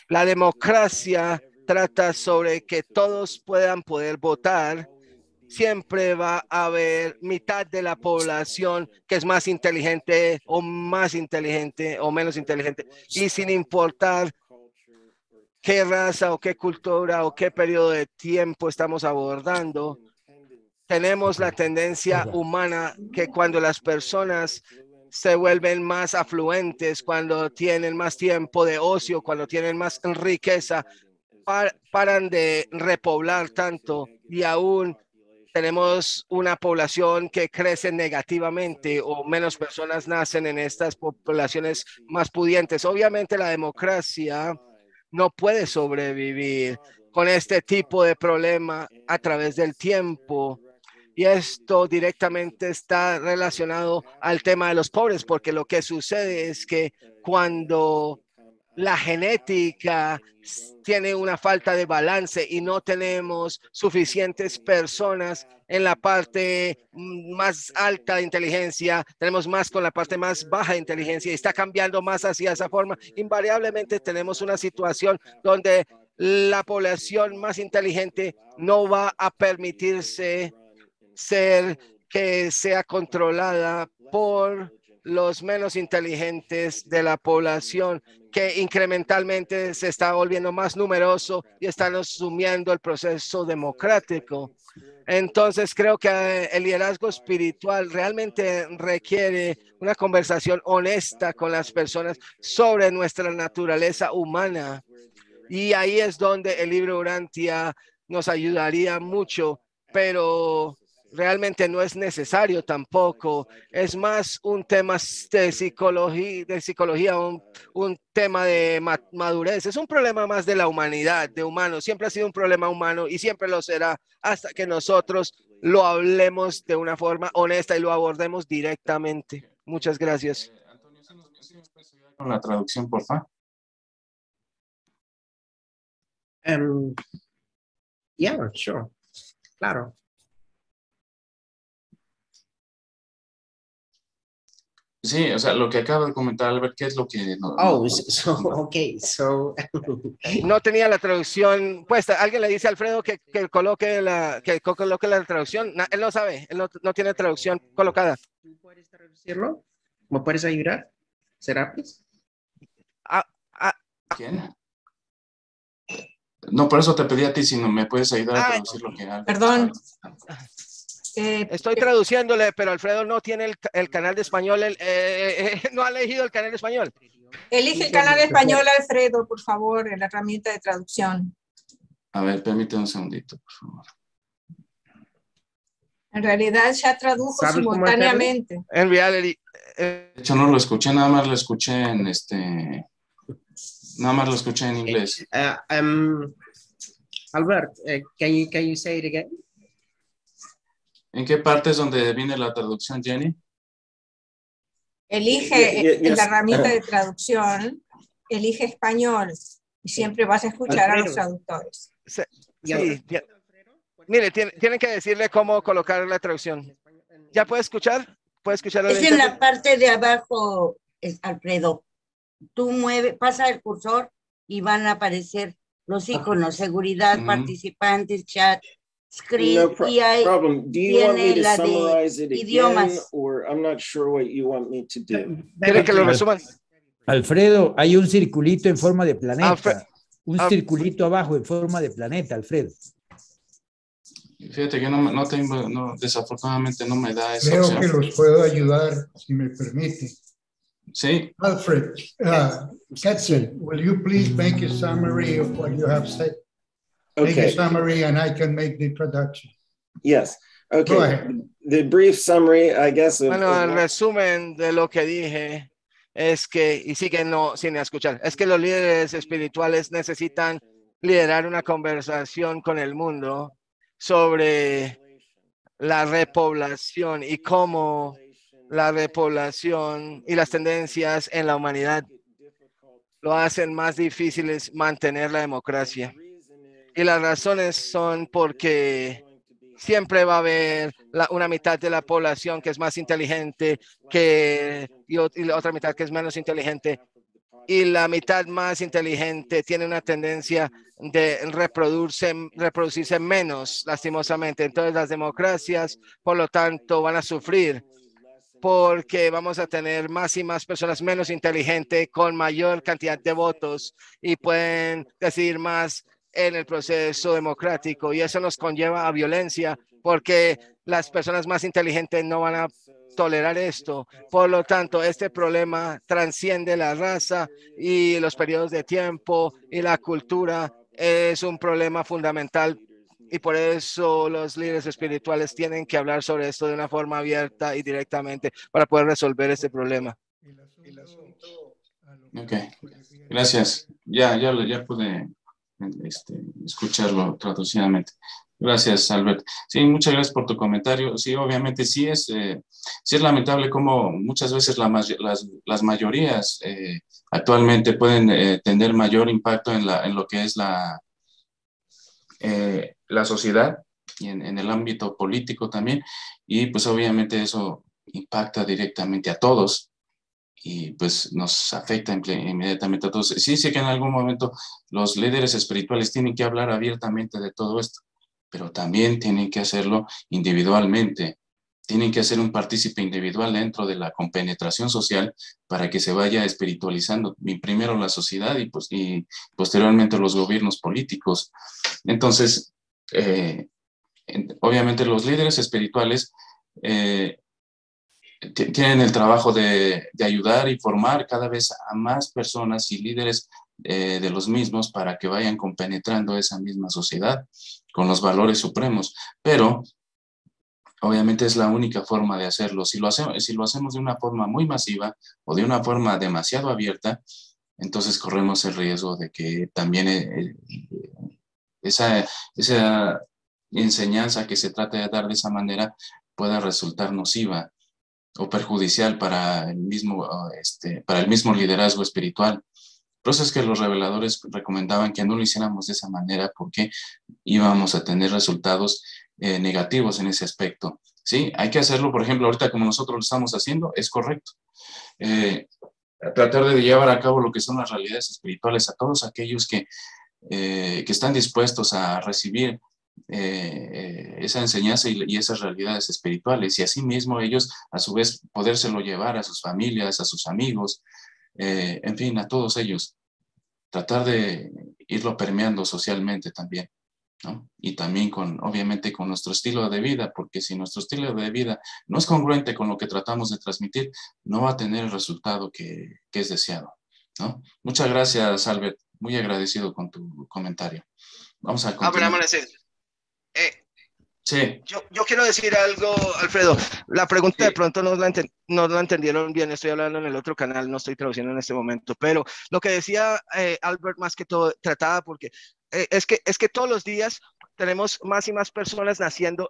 [SPEAKER 7] La democracia trata sobre que todos puedan poder votar. Siempre va a haber mitad de la población que es más inteligente o menos inteligente, y sin importar qué raza o qué cultura o qué periodo de tiempo estamos abordando, tenemos la tendencia humana que cuando las personas se vuelven más afluentes, cuando tienen más tiempo de ocio, cuando tienen más riqueza, paran de repoblar tanto, y aún tenemos una población que crece negativamente o menos personas nacen en estas poblaciones más pudientes. Obviamente la democracia no puede sobrevivir con este tipo de problema a través del tiempo. Y esto directamente está relacionado al tema de los pobres, porque lo que sucede es que cuando la genética tiene una falta de balance y no tenemos suficientes personas en la parte más alta de inteligencia, tenemos más con la parte más baja de inteligencia y está cambiando más hacia esa forma, invariablemente tenemos una situación donde la población más inteligente no va a permitirse que sea controlada por los menos inteligentes de la población, que incrementalmente se está volviendo más numeroso y están asumiendo el proceso democrático. Entonces creo que el liderazgo espiritual realmente requiere una conversación honesta con las personas sobre nuestra naturaleza humana. Y ahí es donde el libro Urantia nos ayudaría mucho, pero realmente no es necesario tampoco. Es más un tema de psicología, un tema de madurez. Es un problema más de la humanidad, de humanos. Siempre ha sido un problema humano y siempre lo será hasta que nosotros lo hablemos de una forma honesta y lo abordemos directamente. Muchas gracias.
[SPEAKER 2] Antonio, ¿sí nos puedes ayudar con la traducción, por favor?
[SPEAKER 1] Yeah, sure. Claro.
[SPEAKER 2] Sí, o sea, lo que acabo de comentar, Albert, ¿qué es lo que no?
[SPEAKER 1] Oh, okay, so
[SPEAKER 7] No tenía la traducción puesta. Alguien le dice a Alfredo que coloque la traducción. Él no sabe, él no tiene traducción colocada.
[SPEAKER 1] ¿tú puedes traducirlo? ¿Me puedes ayudar? ¿Serapis?
[SPEAKER 2] ¿Quién? No, por eso te pedí a ti, si no me puedes ayudar a traducir lo que Albert
[SPEAKER 8] Perdón.
[SPEAKER 7] Estoy traduciéndole, pero Alfredo no tiene el canal de español, no ha elegido el canal de español.
[SPEAKER 8] Elige el canal de español, Alfredo, por favor, en la herramienta de traducción.
[SPEAKER 2] A ver, permíteme un segundito, por favor.
[SPEAKER 8] En realidad ya tradujo simultáneamente.
[SPEAKER 7] En reality.
[SPEAKER 2] De hecho, no lo escuché, nada más lo escuché en nada más lo escuché en inglés.
[SPEAKER 1] Albert, can you say it again?
[SPEAKER 2] ¿En qué parte es donde viene la traducción, Jenny?
[SPEAKER 8] Elige en la herramienta de traducción, elige español y siempre vas a escuchar a los traductores.
[SPEAKER 7] Sí, mire, tienen que decirle cómo colocar la traducción. ¿Ya puede escuchar? ¿Puede escuchar?
[SPEAKER 3] Es en la parte de abajo, Alfredo. Tú pasa el cursor y van a aparecer los iconos, seguridad, participantes, chat, screen, y ahí tiene la de idiomas.
[SPEAKER 7] ¿Quiere que lo resuman?
[SPEAKER 9] Alfredo, hay un circulito en forma de planeta. Un circulito abajo en forma de planeta, Alfredo.
[SPEAKER 2] Fíjate que no tengo, desafortunadamente no me da esa
[SPEAKER 5] Creo
[SPEAKER 2] opción.
[SPEAKER 5] que los puedo ayudar, si me permite.
[SPEAKER 2] Sí.
[SPEAKER 5] Alfred, Ketzel, will you please make a summary of what you have said?
[SPEAKER 10] Okay.
[SPEAKER 5] Make a summary and I can make the introduction.
[SPEAKER 10] Yes. Okay.
[SPEAKER 5] Go ahead.
[SPEAKER 10] The brief summary, I guess.
[SPEAKER 7] Bueno, el resumen de lo que dije es que, y siguen sin escuchar, es que los líderes espirituales necesitan liderar una conversación con el mundo sobre la repoblación y cómo la repoblación y las tendencias en la humanidad lo hacen más difíciles mantener la democracia. Y las razones son porque siempre va a haber una mitad de la población que es más inteligente y la otra mitad que es menos inteligente. Y la mitad más inteligente tiene una tendencia de reproducirse menos, lastimosamente. Entonces las democracias, por lo tanto, van a sufrir porque vamos a tener más y más personas menos inteligentes con mayor cantidad de votos y pueden decidir más en el proceso democrático. Y eso nos conlleva a violencia porque las personas más inteligentes no van a tolerar esto. Por lo tanto, este problema trasciende la raza y los periodos de tiempo y la cultura. Es un problema fundamental y por eso los líderes espirituales tienen que hablar sobre esto de una forma abierta y directamente para poder resolver este problema.
[SPEAKER 2] Ok, gracias. Ya pude escucharlo traducidamente. Gracias, Albert. Sí, muchas gracias por tu comentario. Sí, obviamente sí es lamentable cómo muchas veces las mayorías actualmente pueden tener mayor impacto en lo que es la sociedad y en el ámbito político también. Y pues obviamente eso impacta directamente a todos y pues nos afecta inmediatamente a todos. Sí, que en algún momento los líderes espirituales tienen que hablar abiertamente de todo esto, pero también tienen que hacerlo individualmente. Tienen que hacer un partícipe individual dentro de la compenetración social para que se vaya espiritualizando primero la sociedad y posteriormente los gobiernos políticos. Entonces, obviamente los líderes espirituales tienen el trabajo de ayudar y formar cada vez a más personas y líderes de los mismos para que vayan compenetrando esa misma sociedad con los valores supremos, pero obviamente es la única forma de hacerlo. Si lo hacemos de una forma muy masiva o de una forma demasiado abierta, entonces corremos el riesgo de que también esa enseñanza que se trata de dar de esa manera pueda resultar nociva o perjudicial para el mismo liderazgo espiritual. Por eso es que los reveladores recomendaban que no lo hiciéramos de esa manera porque íbamos a tener resultados negativos en ese aspecto. Sí, hay que hacerlo, por ejemplo, ahorita como nosotros lo estamos haciendo, es correcto. Tratar de llevar a cabo lo que son las realidades espirituales a todos aquellos que están dispuestos a recibir esa enseñanza y esas realidades espirituales, y asimismo ellos a su vez podérselo llevar a sus familias, a sus amigos, en fin, a todos ellos. Tratar de irlo permeando socialmente también, ¿no? Y también obviamente con nuestro estilo de vida, porque si nuestro estilo de vida no es congruente con lo que tratamos de transmitir, no va a tener el resultado que es deseado, ¿no? Muchas gracias, Albert. Muy agradecido con tu comentario. Vamos a continuar. Sí.
[SPEAKER 7] Yo quiero decir algo, Alfredo. La pregunta de pronto no la entendieron bien. Estoy hablando en el otro canal, no estoy traduciendo en este momento. Pero lo que decía Albert, más que todo, trataba porque es que todos los días tenemos más y más personas naciendo,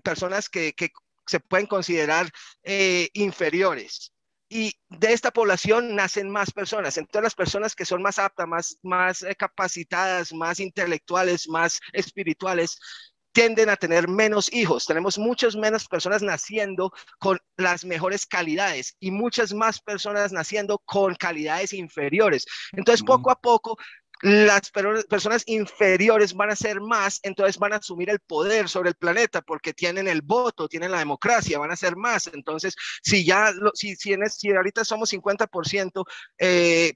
[SPEAKER 7] personas que se pueden considerar inferiores. Y de esta población nacen más personas. Entonces las personas que son más aptas, más capacitadas, más intelectuales, más espirituales, tienden a tener menos hijos. Tenemos muchas menos personas naciendo con las mejores calidades y muchas más personas naciendo con calidades inferiores. Entonces, poco a poco, las personas inferiores van a ser más, entonces van a asumir el poder sobre el planeta porque tienen el voto, tienen la democracia, van a ser más. Entonces, si ahorita somos 50%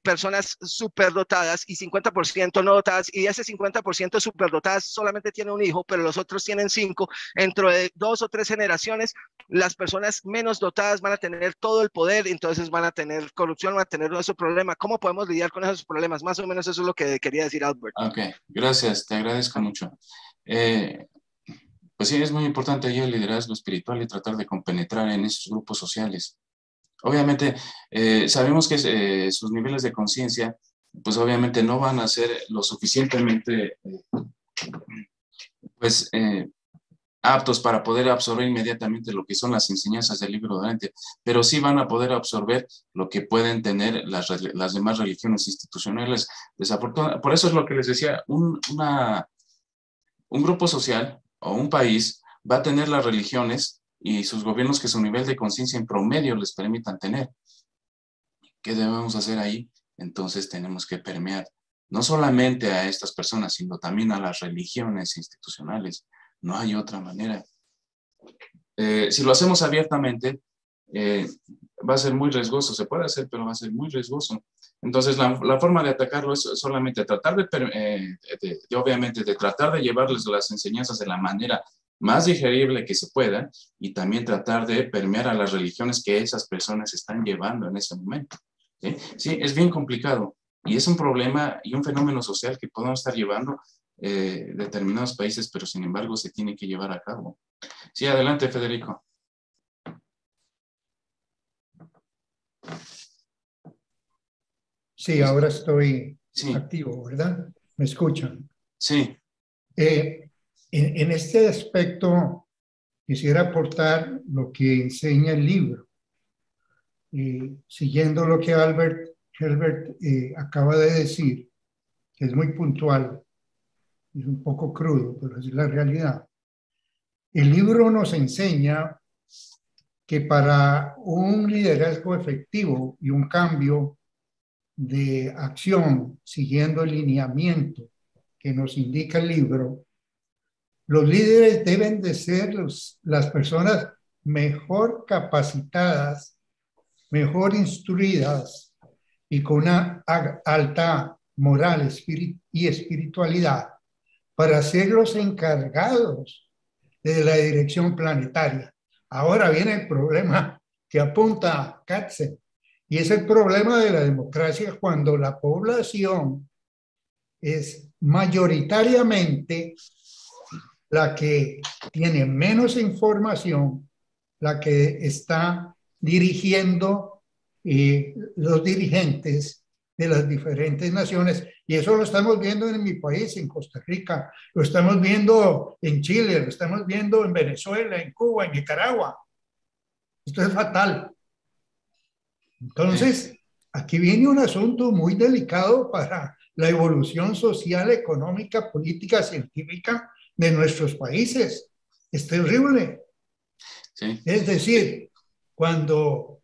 [SPEAKER 7] personas superdotadas y 50% no dotadas, y ese 50% superdotadas solamente tiene un hijo, pero los otros tienen 5, dentro de 2 o 3 generaciones, las personas menos dotadas van a tener todo el poder, entonces van a tener corrupción, van a tener esos problemas. ¿Cómo podemos lidiar con esos problemas? Más o menos eso es lo que quería decir Albert.
[SPEAKER 2] Ok, gracias, te agradezco mucho. Pues sí, es muy importante ahí el liderazgo espiritual y tratar de compenetrar en esos grupos sociales. Obviamente, sabemos que sus niveles de conciencia, pues obviamente no van a ser lo suficientemente, aptos para poder absorber inmediatamente lo que son las enseñanzas del libro de Dante, pero sí van a poder absorber lo que pueden tener las demás religiones institucionales. Desafortunadamente, por eso es lo que les decía, un grupo social o un país va a tener las religiones y sus gobiernos que su nivel de conciencia en promedio les permitan tener. ¿Qué debemos hacer ahí? Entonces tenemos que permear no solamente a estas personas, sino también a las religiones institucionales. No hay otra manera. Si lo hacemos abiertamente, va a ser muy riesgoso. Se puede hacer, pero va a ser muy riesgoso. Entonces, la forma de atacarlo es solamente tratar obviamente, de tratar de llevarles las enseñanzas de la manera más digerible que se pueda y también tratar de permear a las religiones que esas personas están llevando en ese momento. Sí, es bien complicado y es un problema y un fenómeno social que podemos estar llevando determinados países, pero sin embargo se tiene que llevar a cabo. Sí, adelante, Federico.
[SPEAKER 5] Sí, ahora estoy activo, ¿verdad? ¿Me escuchan?
[SPEAKER 2] Sí.
[SPEAKER 5] En este aspecto quisiera aportar lo que enseña el libro. Siguiendo lo que Herbert acaba de decir, que es muy puntual, es un poco crudo, pero es la realidad. El libro nos enseña que para un liderazgo efectivo y un cambio de acción siguiendo el lineamiento que nos indica el libro, los líderes deben de ser las personas mejor capacitadas, mejor instruidas y con una alta moral y espiritualidad para ser los encargados de la dirección planetaria. Ahora viene el problema que apunta Katzen, y es el problema de la democracia cuando la población es mayoritariamente la que tiene menos información, la que está dirigiendo los dirigentes de las diferentes naciones. Y eso lo estamos viendo en mi país, en Costa Rica, lo estamos viendo en Chile, lo estamos viendo en Venezuela, en Cuba, en Nicaragua. Esto es fatal. Entonces, aquí viene un asunto muy delicado para la evolución social, económica, política, científica de nuestros países. Es terrible.
[SPEAKER 2] Sí.
[SPEAKER 5] Es decir, cuando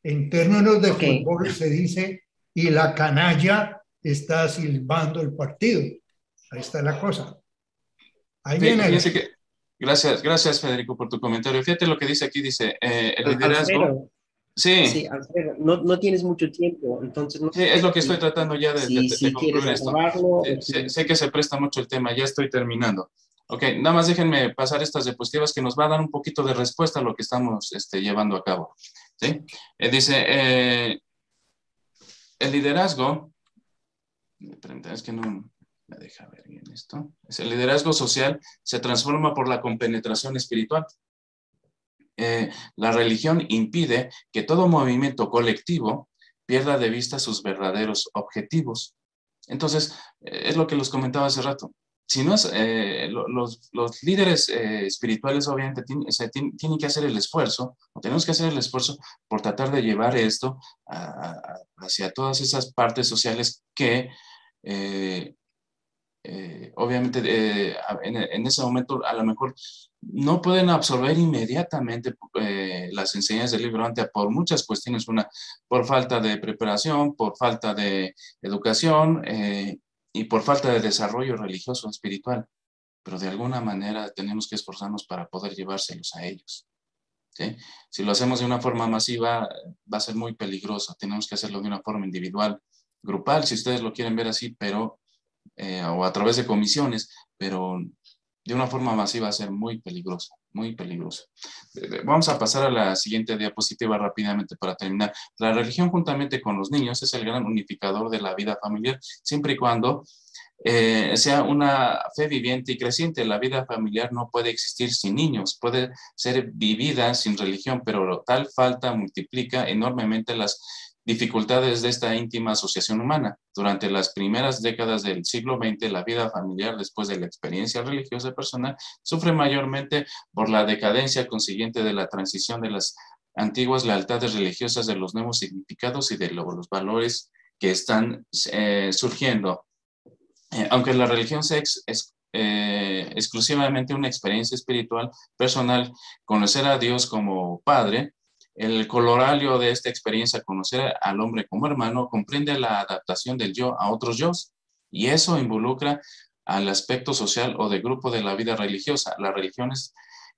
[SPEAKER 5] en términos de fútbol se dice y la canalla está silbando el partido. Ahí está la cosa. Ahí viene
[SPEAKER 2] Fíjense que, gracias Federico por tu comentario. Fíjate lo que dice aquí, dice, el liderazgo.
[SPEAKER 1] Alfredo,
[SPEAKER 2] Sí,
[SPEAKER 1] Alfredo, no tienes mucho tiempo, entonces no
[SPEAKER 2] sí, es lo que estoy tratando ya de
[SPEAKER 1] si quieres
[SPEAKER 2] concluir esto.
[SPEAKER 1] acabarlo.
[SPEAKER 2] Sé que se presta mucho el tema, ya estoy terminando. Ok, nada más déjenme pasar estas diapositivas que nos va a dar un poquito de respuesta a lo que estamos llevando a cabo. ¿Sí? Dice, el liderazgo, es que no me deja ver bien esto. El liderazgo social se transforma por la compenetración espiritual. La religión impide que todo movimiento colectivo pierda de vista sus verdaderos objetivos. Entonces, es lo que les comentaba hace rato. Si no es, los líderes espirituales obviamente tienen que hacer el esfuerzo, o tenemos que hacer el esfuerzo por tratar de llevar esto hacia todas esas partes sociales que obviamente en ese momento a lo mejor no pueden absorber inmediatamente las enseñanzas del libro antes por muchas cuestiones, una por falta de preparación, por falta de educación y por falta de desarrollo religioso espiritual, pero de alguna manera tenemos que esforzarnos para poder llevárselos a ellos. ¿Sí? Si lo hacemos de una forma masiva va a ser muy peligroso, tenemos que hacerlo de una forma individual, grupal, si ustedes lo quieren ver así, pero o a través de comisiones, pero de una forma masiva va a ser muy peligroso, muy peligroso. Vamos a pasar a la siguiente diapositiva rápidamente para terminar. La religión juntamente con los niños es el gran unificador de la vida familiar, siempre y cuando sea una fe viviente y creciente. La vida familiar no puede existir sin niños, puede ser vivida sin religión, pero tal falta multiplica enormemente las dificultades de esta íntima asociación humana. Durante las primeras décadas del siglo XX, la vida familiar, después de la experiencia religiosa personal, sufre mayormente por la decadencia consiguiente de la transición de las antiguas lealtades religiosas de los nuevos significados y de los valores que están surgiendo. Aunque la religión sea exclusivamente una experiencia espiritual personal, conocer a Dios como Padre, el corolario de esta experiencia, conocer al hombre como hermano, comprende la adaptación del yo a otros yo, y eso involucra al aspecto social o de grupo de la vida religiosa. La religión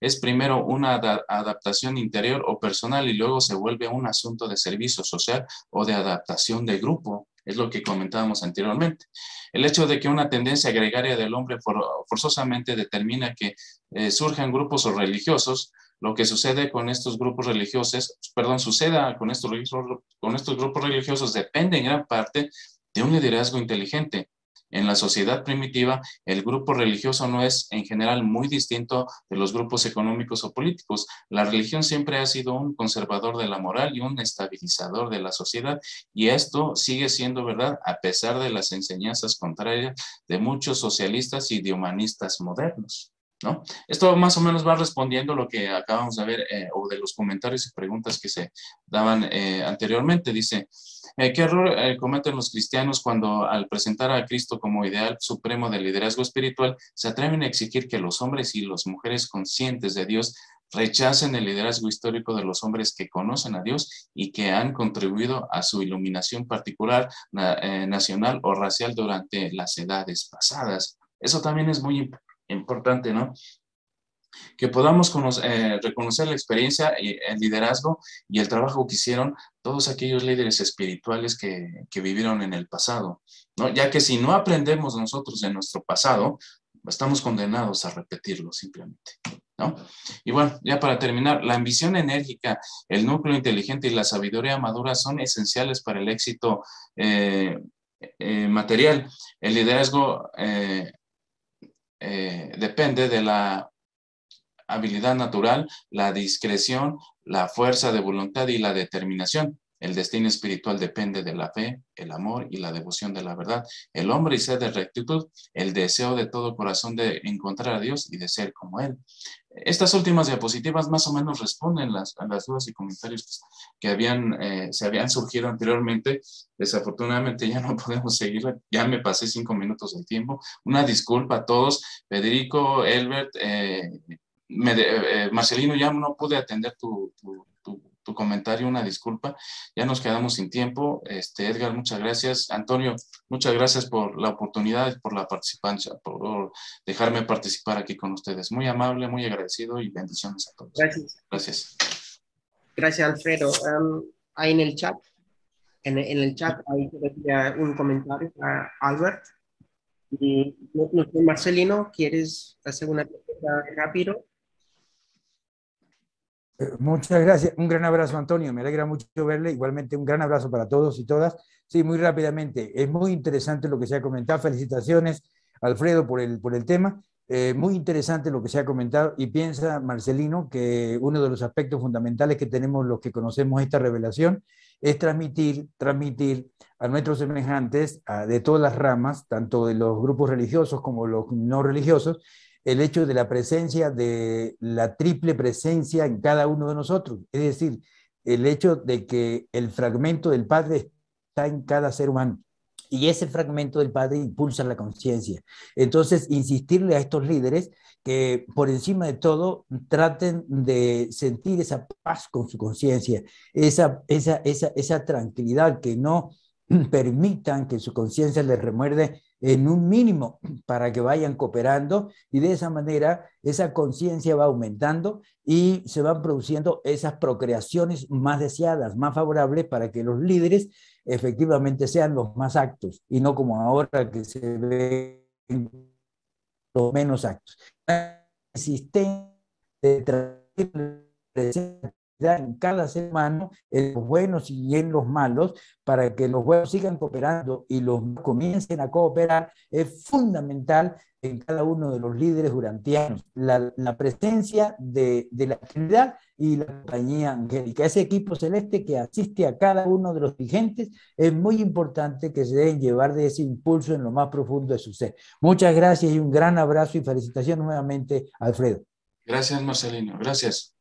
[SPEAKER 2] es primero una adaptación interior o personal y luego se vuelve un asunto de servicio social o de adaptación de grupo. Es lo que comentábamos anteriormente. El hecho de que una tendencia gregaria del hombre forzosamente determina que surjan grupos religiosos, lo que sucede con estos grupos religiosos, suceda con estos grupos religiosos depende en gran parte de un liderazgo inteligente. En la sociedad primitiva, el grupo religioso no es en general muy distinto de los grupos económicos o políticos. La religión siempre ha sido un conservador de la moral y un estabilizador de la sociedad, y esto sigue siendo verdad a pesar de las enseñanzas contrarias de muchos socialistas y de humanistas modernos, ¿no? Esto más o menos va respondiendo lo que acabamos de ver o de los comentarios y preguntas que se daban anteriormente. Dice, ¿qué error cometen los cristianos cuando al presentar a Cristo como ideal supremo del liderazgo espiritual se atreven a exigir que los hombres y las mujeres conscientes de Dios rechacen el liderazgo histórico de los hombres que conocen a Dios y que han contribuido a su iluminación particular, nacional o racial durante las edades pasadas? Eso también es muy importante, ¿no? Que podamos reconocer la experiencia y el liderazgo y el trabajo que hicieron todos aquellos líderes espirituales que vivieron en el pasado, ¿no? Ya que si no aprendemos nosotros de nuestro pasado, estamos condenados a repetirlo simplemente, ¿no? Y bueno, ya para terminar, la ambición enérgica, el núcleo inteligente y la sabiduría madura son esenciales para el éxito material. El liderazgo depende de la habilidad natural, la discreción, la fuerza de voluntad y la determinación. El destino espiritual depende de la fe, el amor y la devoción de la verdad. El hombre y sed de rectitud, el deseo de todo corazón de encontrar a Dios y de ser como Él. Estas últimas diapositivas más o menos responden a las dudas y comentarios que se habían surgido anteriormente. Desafortunadamente ya no podemos seguir, ya me pasé 5 minutos del tiempo. Una disculpa a todos, Federico, Elbert, Marcelino, ya no pude atender tu comentario, una disculpa, ya nos quedamos sin tiempo. Edgar, muchas gracias. Antonio, muchas gracias por la oportunidad, por la participación, por dejarme participar aquí con ustedes. Muy amable, muy agradecido y bendiciones a todos.
[SPEAKER 1] Gracias.
[SPEAKER 2] Gracias.
[SPEAKER 1] Gracias, Alfredo. Ahí en el chat, hay todavía un comentario a Albert. Y Marcelino, ¿quieres hacer una pregunta rápido?
[SPEAKER 9] Muchas gracias. Un gran abrazo, Antonio. Me alegra mucho verle. Igualmente, un gran abrazo para todos y todas. Sí, muy rápidamente. Es muy interesante lo que se ha comentado. Felicitaciones, Alfredo, por el tema. Muy interesante lo que se ha comentado. Y piensa, Marcelino, que uno de los aspectos fundamentales que tenemos los que conocemos esta revelación es transmitir a nuestros semejantes de todas las ramas, tanto de los grupos religiosos como los no religiosos, el hecho de la presencia, de la triple presencia en cada uno de nosotros. Es decir, el hecho de que el fragmento del Padre está en cada ser humano. Y ese fragmento del Padre impulsa la conciencia. Entonces, insistirle a estos líderes que por encima de todo traten de sentir esa paz con su conciencia, esa tranquilidad, que no permitan que su conciencia les remuerde en un mínimo para que vayan cooperando, y de esa manera esa conciencia va aumentando y se van produciendo esas procreaciones más deseadas, más favorables, para que los líderes efectivamente sean los más actos y no como ahora que se ven los menos actos. Existente de traer en cada ser humano, en los buenos y en los malos, para que los buenos sigan cooperando y los comiencen a cooperar, es fundamental en cada uno de los líderes urantianos. La presencia de la Trinidad y la compañía angélica, ese equipo celeste que asiste a cada uno de los dirigentes, es muy importante que se deben llevar de ese impulso en lo más profundo de su ser. Muchas gracias y un gran abrazo y felicitaciones nuevamente, Alfredo.
[SPEAKER 2] Gracias, Marcelino. Gracias.